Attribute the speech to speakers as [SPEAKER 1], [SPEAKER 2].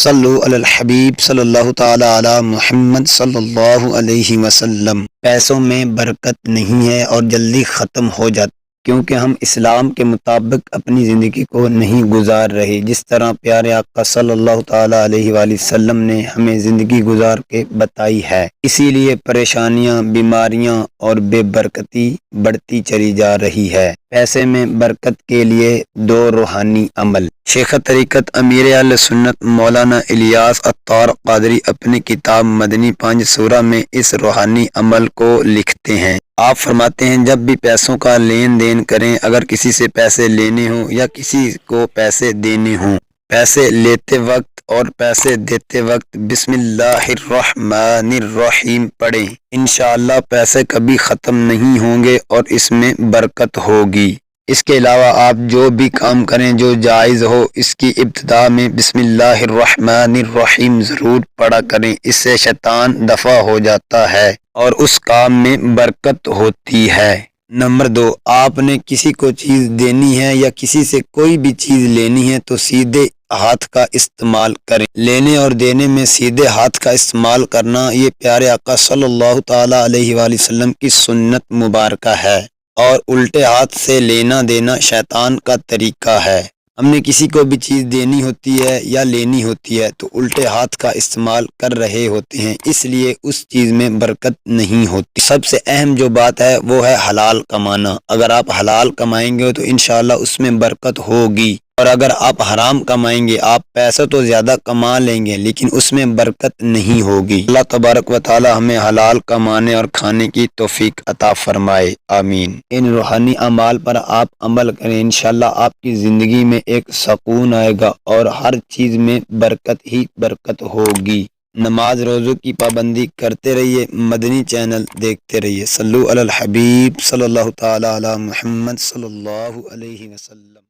[SPEAKER 1] صلو علی الحبیب صلی اللہ تعالی علی محمد صلی اللہ علیہ وسلم۔ پیسوں میں برکت نہیں ہے اور جلدی ختم ہو جاتی، کیونکہ ہم اسلام کے مطابق اپنی زندگی کو نہیں گزار رہے، جس طرح پیارے آقا صلی اللہ تعالی علیہ وآلہ وسلم نے ہمیں زندگی گزار کے بتائی ہے۔ اسی لیے پریشانیاں، بیماریاں اور بے برکتی بڑھتی چلی جا رہی ہے۔ پیسے میں برکت کے لیے دو روحانی عمل۔ شیخ طریقت امیر اہل سنت مولانا الیاس عطار قادری اپنی کتاب مدنی 5 سورہ میں اس روحانی عمل کو لکھتے ہیں۔ آپ فرماتے ہیں جب بھی پیسوں کا لین دین کریں، اگر کسی سے پیسے لینے ہوں یا کسی کو پیسے دینے ہوں، پیسے لیتے وقت اور پیسے دیتے وقت بسم اللہ الرحمن الرحیم پڑھیں۔ انشاءاللہ پیسے کبھی ختم نہیں ہوں گے اور اس میں برکت ہوگی۔ اس کے علاوہ آپ جو بھی کام کریں جو جائز ہو، اس کی ابتدا میں بسم اللہ الرحمن الرحیم ضرور پڑھا کریں، اس سے شیطان دفع ہو جاتا ہے اور اس کام میں برکت ہوتی ہے۔ نمبر 2، آپ نے کسی کو چیز دینی ہے یا کسی سے کوئی بھی چیز لینی ہے تو سیدھے ہاتھ کا استعمال کریں۔ لینے اور دینے میں سیدھے ہاتھ کا استعمال کرنا یہ پیارے آقا صلی اللہ تعالی علیہ وآلہ وسلم کی سنت مبارکہ ہے، اور الٹے ہاتھ سے لینا دینا شیطان کا طریقہ ہے۔ ہم نے کسی کو بھی چیز دینی ہوتی ہے یا لینی ہوتی ہے تو الٹے ہاتھ کا استعمال کر رہے ہوتے ہیں، اس لیے اس چیز میں برکت نہیں ہوتی۔ سب سے اہم جو بات ہے وہ ہے حلال کمانا۔ اگر آپ حلال کمائیں گے تو انشاءاللہ اس میں برکت ہوگی، اور اگر آپ حرام کمائیں گے، آپ پیسہ تو زیادہ کما لیں گے لیکن اس میں برکت نہیں ہوگی۔ اللہ تبارک و تعالی ہمیں حلال کمانے اور کھانے کی توفیق عطا فرمائے، آمین۔ ان روحانی اعمال پر آپ عمل کریں، انشاءاللہ آپ کی زندگی میں ایک سکون آئے گا اور ہر چیز میں برکت ہی برکت ہوگی۔ نماز روزوں کی پابندی کرتے رہیے، مدنی چینل دیکھتے رہیے۔ صلو علی الحبیب صلی اللہ تعالی علی محمد صلی اللہ علیہ وسلم۔